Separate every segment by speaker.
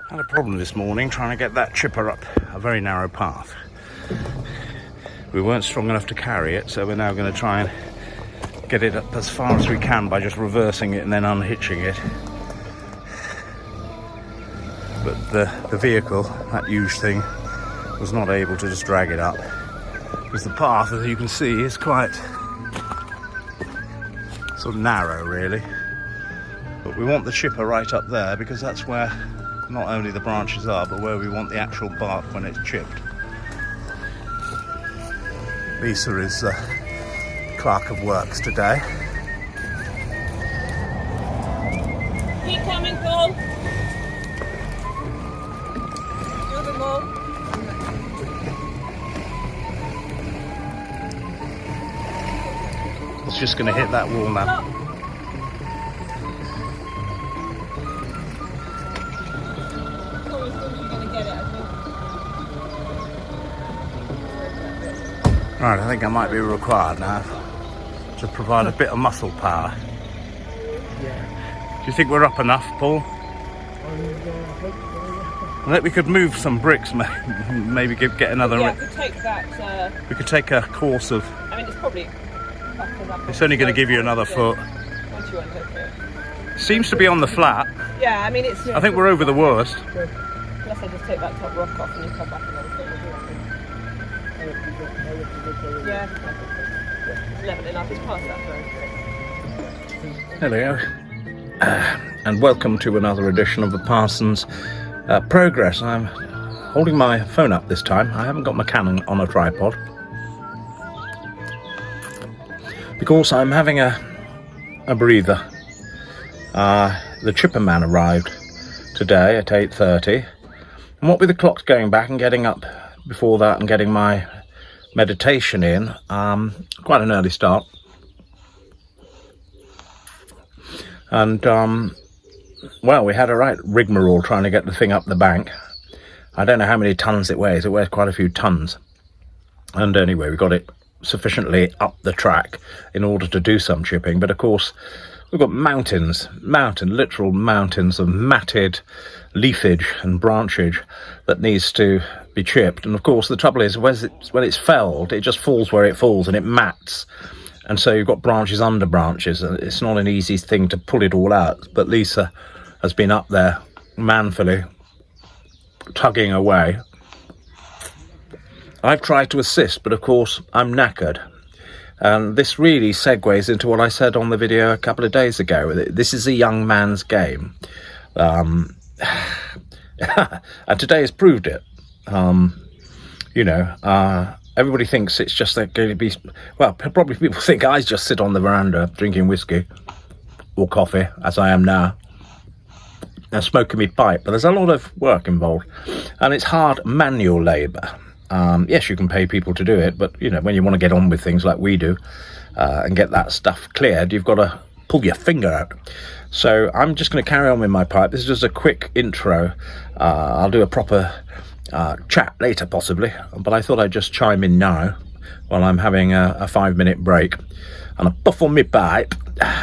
Speaker 1: Had a problem this morning trying to get that chipper up a very narrow path. We weren't strong enough to carry it, so we're now going to try and get it up as far as we can by just reversing it and then unhitching it. But the vehicle, that huge thing, was not able to just drag it up, because the path, as you can see, is quite sort of narrow really. But we want the chipper right up there, because that's where not only the branches are, but where we want the actual bark when it's chipped. Lisa is clerk of works today.
Speaker 2: Keep coming, Paul. Moving more.
Speaker 1: It's just going to hit that wall now. Right, I think I might be required now to provide a bit of muscle power. Do you think we're up enough, Paul? I think we could move some bricks, maybe get another...
Speaker 2: Yeah, we could take that...
Speaker 1: we could take a course of...
Speaker 2: I mean, it's probably...
Speaker 1: It's only going to give you another foot.
Speaker 2: Once you unhook it.
Speaker 1: Seems to be on the flat.
Speaker 2: Yeah, I mean, it's...
Speaker 1: I think we're over the worst.
Speaker 2: Unless I just take that top rock off and you come back another foot. Yeah, it's level enough. It's past that road.
Speaker 1: Hello, and welcome to another edition of the Parsons Progress. I'm holding my phone up this time. I haven't got my Canon on a tripod, because I'm having a breather. The chipper man arrived today at 8:30, and what with the clocks going back and getting up before that and getting my meditation in, quite an early start. And well, we had a right rigmarole trying to get the thing up the bank. I don't know how many tons it weighs. It weighs quite a few tons. And anyway, we got it sufficiently up the track in order to do some chipping. But of course, we've got literal mountains of matted leafage and branchage that needs to be chipped. And of course, the trouble is, when it's felled, it just falls where it falls and it mats. And so you've got branches under branches, and it's not an easy thing to pull it all out. But Lisa has been up there manfully tugging away. I've tried to assist, but of course I'm knackered. And this really segues into what I said on the video a couple of days ago. This is a young man's game. And today has proved it. Everybody thinks it's just going to be... Well, probably people think I just sit on the veranda drinking whiskey or coffee, as I am now, and smoking my pipe. But there's a lot of work involved. And it's hard manual labour. Yes, you can pay people to do it, but when you want to get on with things like we do and get that stuff cleared, you've got to pull your finger out. So I'm just going to carry on with my pipe. This is just a quick intro. I'll do a proper chat later possibly, but I thought I'd just chime in now while I'm having a 5-minute break and a puff on my pipe.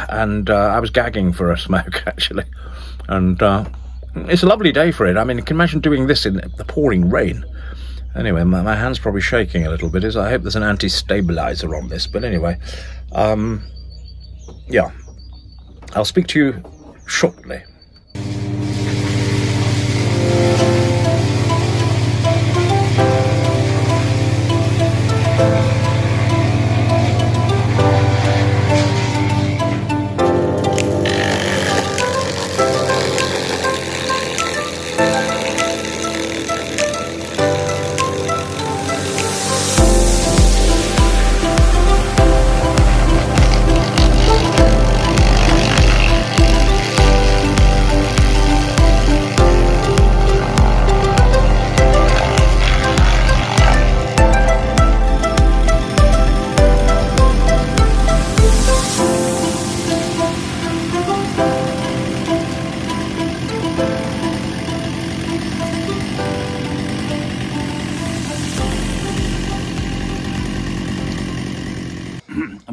Speaker 1: And I was gagging for a smoke actually, and it's a lovely day for it. I mean, you can imagine doing this in the pouring rain. Anyway, my hand's probably shaking a little bit. I hope there's an anti-stabilizer on this. But anyway, yeah, I'll speak to you shortly.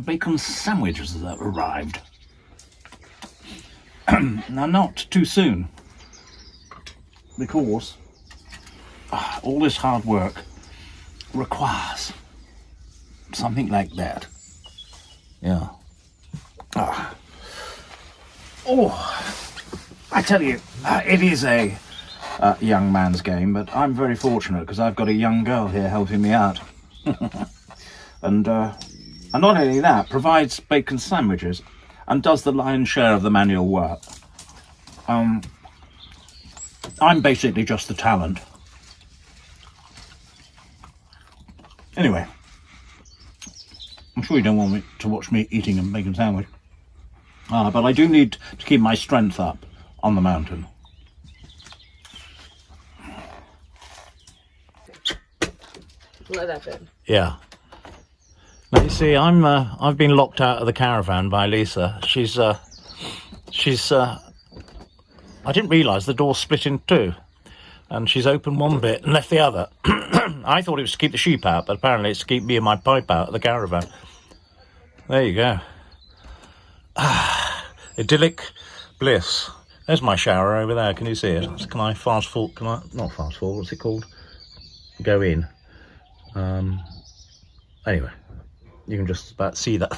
Speaker 1: Bacon sandwiches that arrived. Now, not too soon. because all this hard work requires something like that. Yeah. Oh, I tell you, it is a young man's game, but I'm very fortunate because I've got a young girl here helping me out. And not only that, provides bacon sandwiches and does the lion's share of the manual work. I'm basically just the talent. Anyway, I'm sure you don't want me to watch me eating a bacon sandwich. But I do need to keep my strength up on the mountain.
Speaker 2: Let that in.
Speaker 1: Yeah. Now you see, I've been locked out of the caravan by Lisa. She's I didn't realise the door split in two, and she's opened one bit and left the other. I thought it was to keep the sheep out, but apparently it's to keep me and my pipe out of the caravan. There you go. Idyllic bliss. There's my shower over there. Can you see it? Can I fast forward? Can I not fast forward? What's it called? Go in. Anyway, you can just about see that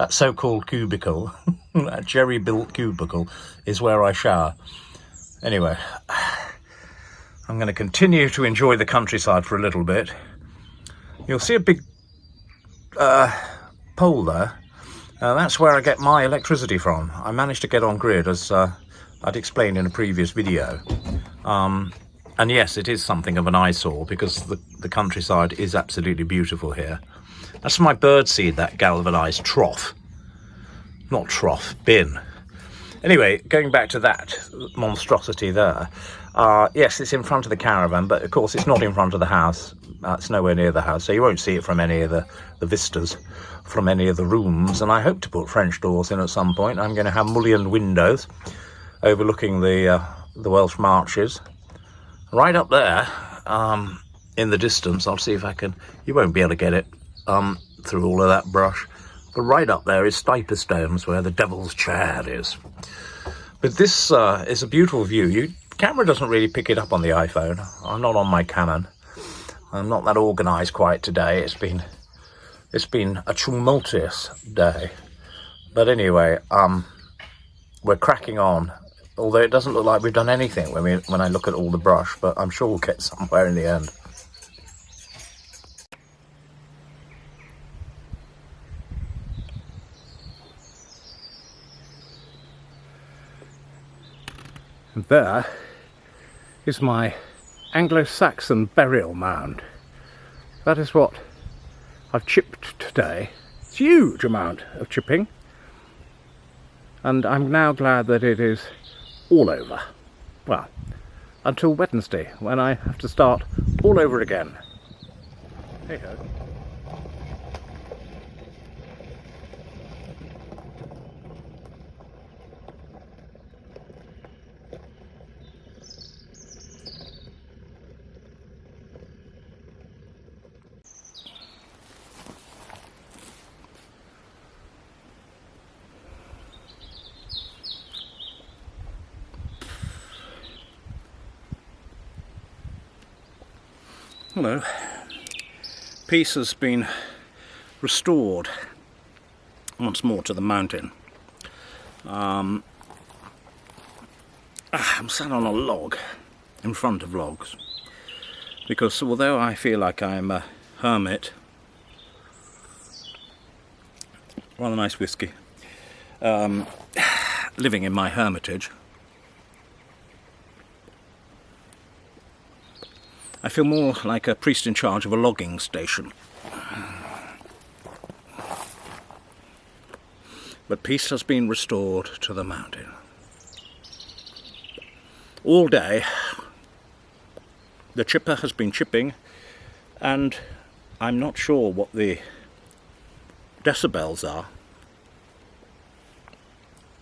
Speaker 1: so-called cubicle, that jerry-built cubicle, is where I shower. Anyway, I'm going to continue to enjoy the countryside for a little bit. You'll see a big pole there. That's where I get my electricity from. I managed to get on grid, as I'd explained in a previous video. And yes, it is something of an eyesore because the countryside is absolutely beautiful here. That's my birdseed, that galvanised trough. Not trough, bin. Anyway, going back to that monstrosity there. Yes, it's in front of the caravan, but of course it's not in front of the house. It's nowhere near the house, so you won't see it from any of the vistas, from any of the rooms. And I hope to put French doors in at some point. I'm going to have mullioned windows overlooking the Welsh Marches. Right up there, in the distance, I'll see if I can, you won't be able to get it through all of that brush, but right up there is Stiperstones, where the Devil's Chair is. But this is a beautiful view. Camera doesn't really pick it up on the iPhone. I'm not on my Canon. I'm not that organised quite today. It's been a tumultuous day. But anyway, we're cracking on. Although it doesn't look like we've done anything when I look at all the brush, but I'm sure we'll get somewhere in the end. And there is my Anglo-Saxon burial mound. That is what I've chipped today. It's a huge amount of chipping. And I'm now glad that it is all over. Well, until Wednesday, when I have to start all over again. Hey ho. Hello. Peace has been restored once more to the mountain. I'm sat on a log in front of logs because although I feel like I'm a hermit, rather nice whiskey, living in my hermitage, I feel more like a priest in charge of a logging station. But peace has been restored to the mountain. All day, the chipper has been chipping, and I'm not sure what the decibels are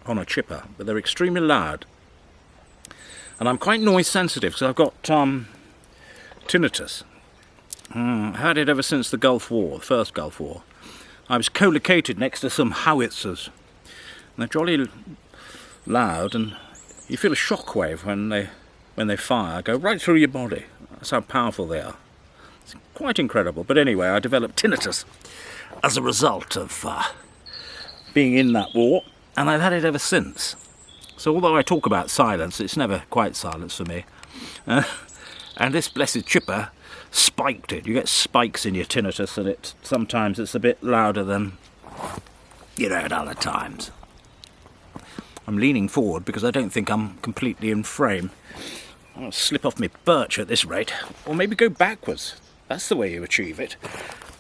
Speaker 1: on a chipper, but they're extremely loud. And I'm quite noise sensitive, because I've got tinnitus. I had it ever since the Gulf War, the first Gulf War. I was co-located next to some howitzers. And they're jolly loud, and you feel a shockwave when they when they fire, go right through your body. That's how powerful they are. It's quite incredible. But anyway, I developed tinnitus as a result of being in that war, and I've had it ever since. So although I talk about silence, it's never quite silence for me. And this blessed chipper spiked it. You get spikes in your tinnitus, and sometimes it's a bit louder than, at other times. I'm leaning forward because I don't think I'm completely in frame. I'll slip off my perch at this rate, or maybe go backwards. That's the way you achieve it.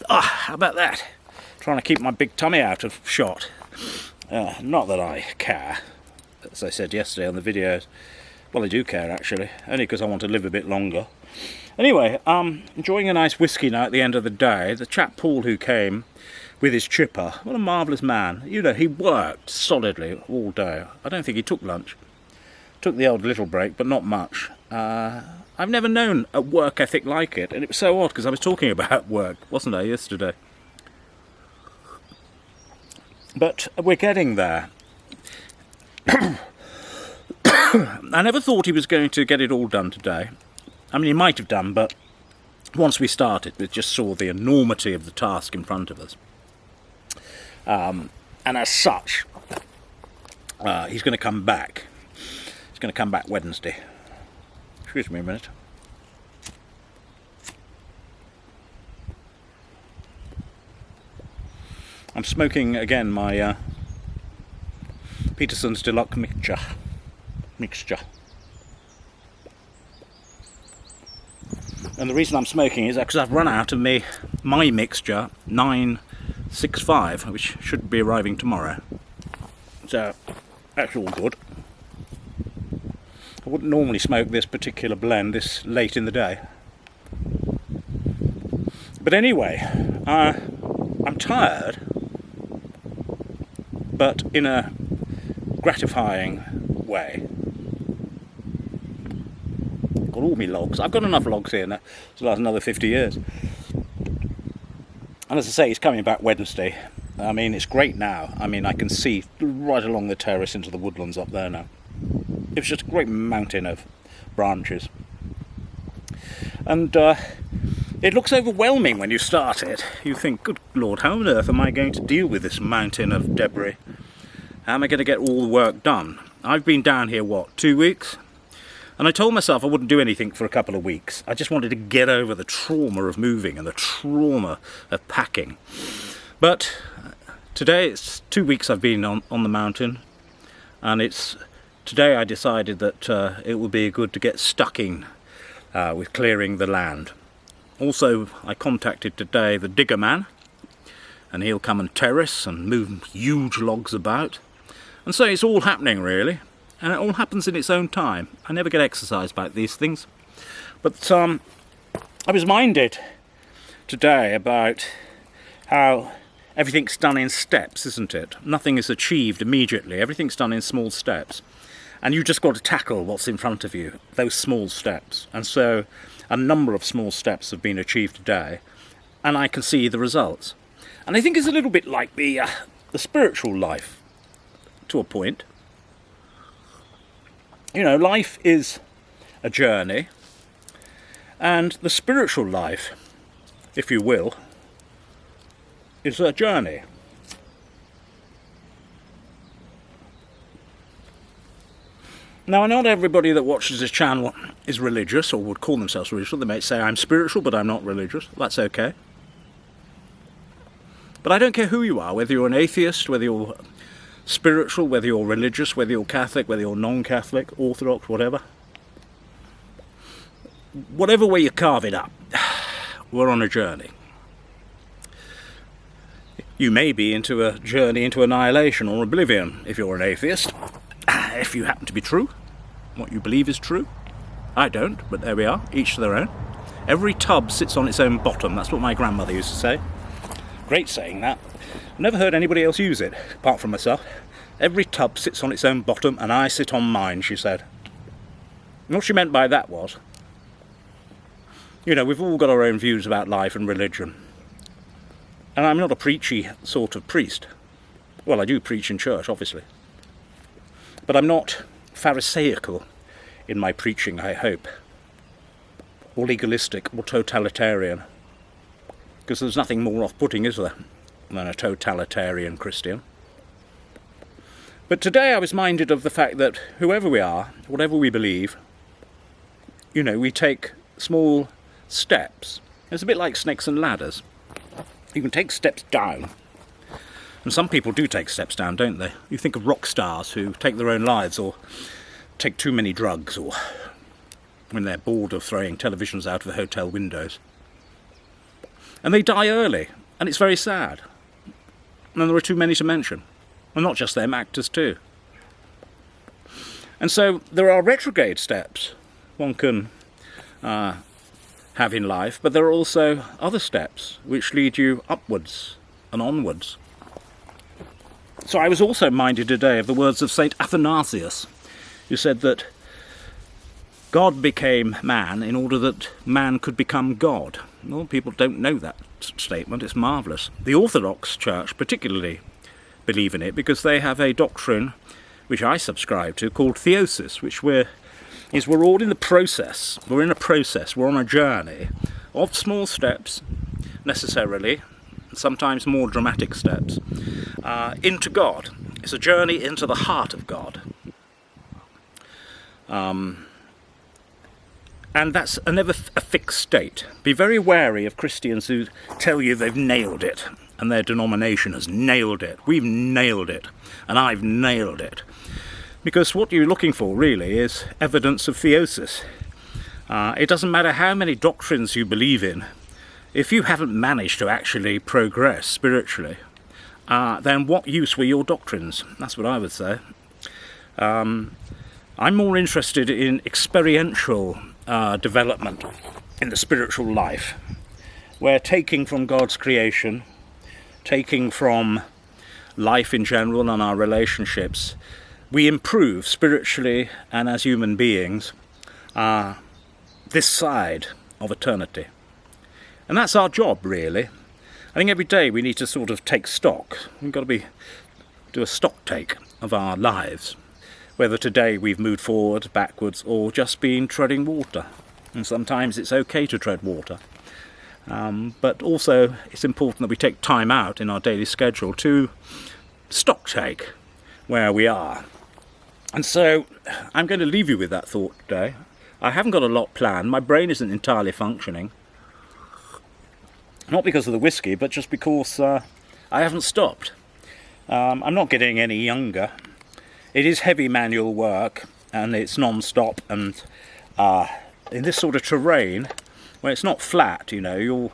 Speaker 1: How about that? Trying to keep my big tummy out of shot. Not that I care, as I said yesterday on the videos. Well, I do care actually, only because I want to live a bit longer. Anyway, enjoying a nice whiskey now at the end of the day. The chap Paul who came with his chipper, what a marvellous man. He worked solidly all day. I don't think he took lunch. Took the odd little break, but not much. I've never known a work ethic like it, and it was so odd because I was talking about work, wasn't I, yesterday? But we're getting there. I never thought he was going to get it all done today. I mean, he might have done, but once we started, we just saw the enormity of the task in front of us. And as such, he's going to come back. He's going to come back Wednesday. Excuse me a minute. I'm smoking again my Peterson's Deluxe mixture. And the reason I'm smoking is because I've run out of my mixture 965, which should be arriving tomorrow. So that's all good. I wouldn't normally smoke this particular blend this late in the day. But anyway, I'm tired, but in a gratifying way. Got all my logs. I've got enough logs here now to last another 50 years. And as I say, he's coming back Wednesday. I mean, it's great now. I mean, I can see right along the terrace into the woodlands up there now. It was just a great mountain of branches. And it looks overwhelming when you start it. You think, good Lord, how on earth am I going to deal with this mountain of debris? How am I going to get all the work done? I've been down here, 2 weeks? And I told myself I wouldn't do anything for a couple of weeks. I just wanted to get over the trauma of moving and the trauma of packing. But today, it's 2 weeks I've been on the mountain, and today I decided that it would be good to get stuck in with clearing the land. Also, I contacted today the digger man, and he'll come and terrace and move huge logs about. And so it's all happening really, and it all happens in its own time. I never get exercised about these things. But I was minded today about how everything's done in steps, isn't it? Nothing is achieved immediately. Everything's done in small steps. And you just got to tackle what's in front of you, those small steps. And so a number of small steps have been achieved today, and I can see the results. And I think it's a little bit like the spiritual life, to a point. Life is a journey, and the spiritual life, if you will, is a journey. Now, not everybody that watches this channel is religious, or would call themselves religious. They may say, I'm spiritual, but I'm not religious. That's okay. But I don't care who you are, whether you're an atheist, whether you're spiritual, whether you're religious, whether you're Catholic, whether you're non-Catholic, Orthodox, whatever. Whatever way you carve it up, we're on a journey. You may be into a journey into annihilation or oblivion if you're an atheist. If you happen to be true, what you believe is true. I don't, but there we are, each to their own. Every tub sits on its own bottom. That's what my grandmother used to say. Great saying that. I've never heard anybody else use it, apart from myself. Every tub sits on its own bottom, and I sit on mine, she said. And what she meant by that was, we've all got our own views about life and religion. And I'm not a preachy sort of priest. Well, I do preach in church, obviously. But I'm not pharisaical in my preaching, I hope, or legalistic or totalitarian, because there's nothing more off-putting, is there, than a totalitarian Christian. But today I was minded of the fact that whoever we are, whatever we believe, you know, we take small steps. It's a bit like snakes and ladders. You can take steps down. And some people do take steps down, don't they? You think of rock stars who take their own lives, or take too many drugs, or when they're bored of throwing televisions out of the hotel windows. And they die early, and it's very sad. And there are too many to mention. And not just them, actors too. And so there are retrograde steps one can have in life, but there are also other steps which lead you upwards and onwards. So I was also minded today of the words of St. Athanasius, who said that God became man in order that man could become God. Well, people don't know that statement. It's marvellous. The Orthodox Church particularly believe in it because they have a doctrine which I subscribe to called theosis, which we're all in the process. We're in a process. We're on a journey of small steps, necessarily, sometimes more dramatic steps, into God. It's a journey into the heart of God. And that's never a fixed state. Be very wary of Christians who tell you they've nailed it, and their denomination has nailed it. We've nailed it, and I've nailed it. Because what you're looking for, really, is evidence of theosis. It doesn't matter how many doctrines you believe in. If you haven't managed to actually progress spiritually, then what use were your doctrines? That's what I would say. I'm more interested in experiential development in the spiritual life, where taking from God's creation, taking from life in general and our relationships, we improve spiritually and as human beings this side of eternity. And that's our job, really. I think every day we need to sort of take stock. We've got to do a stock take of our lives, whether today we've moved forward, backwards, or just been treading water. And sometimes it's okay to tread water. But also it's important that we take time out in our daily schedule to stock take where we are. And so I'm going to leave you with that thought today. I haven't got a lot planned. My brain isn't entirely functioning. Not because of the whiskey, but just because I haven't stopped. I'm not getting any younger. It is heavy manual work, and it's non-stop, and in this sort of terrain, where it's not flat, you know,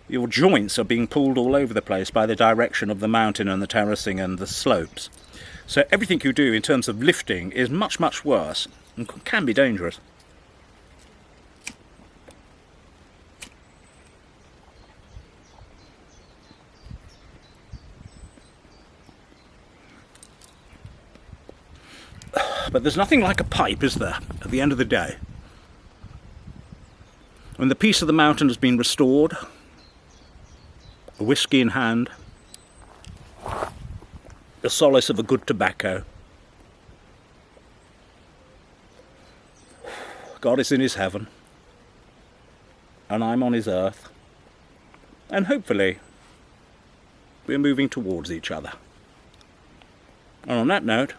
Speaker 1: your joints are being pulled all over the place by the direction of the mountain and the terracing and the slopes. So everything you do in terms of lifting is much, much worse and can be dangerous. But there's nothing like a pipe, is there, at the end of the day? When the peace of the mountain has been restored, a whiskey in hand, the solace of a good tobacco, God is in his heaven, and I'm on his earth, and hopefully we're moving towards each other. And on that note,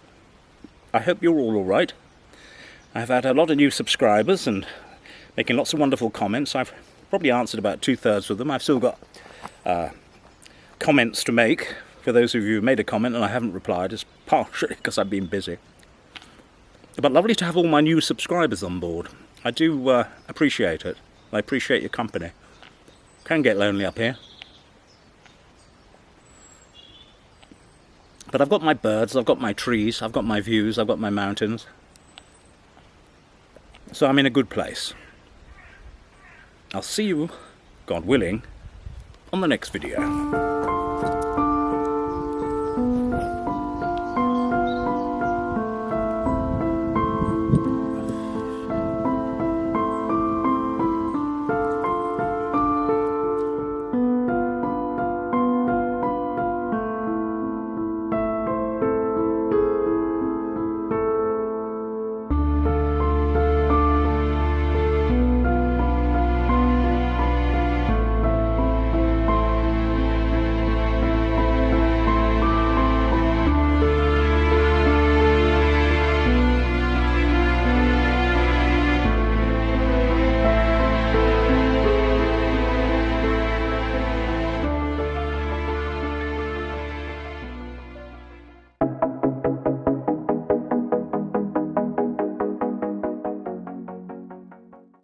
Speaker 1: I hope you're all right. I've had a lot of new subscribers and making lots of wonderful comments. I've probably answered about 2/3 of them. I've still got comments to make. For those of you who made a comment and I haven't replied, it's partially because I've been busy. But lovely to have all my new subscribers on board. I do appreciate it. I appreciate your company. Can get lonely up here. But I've got my birds, I've got my trees, I've got my views, I've got my mountains. So I'm in a good place. I'll see you, God willing, on the next video.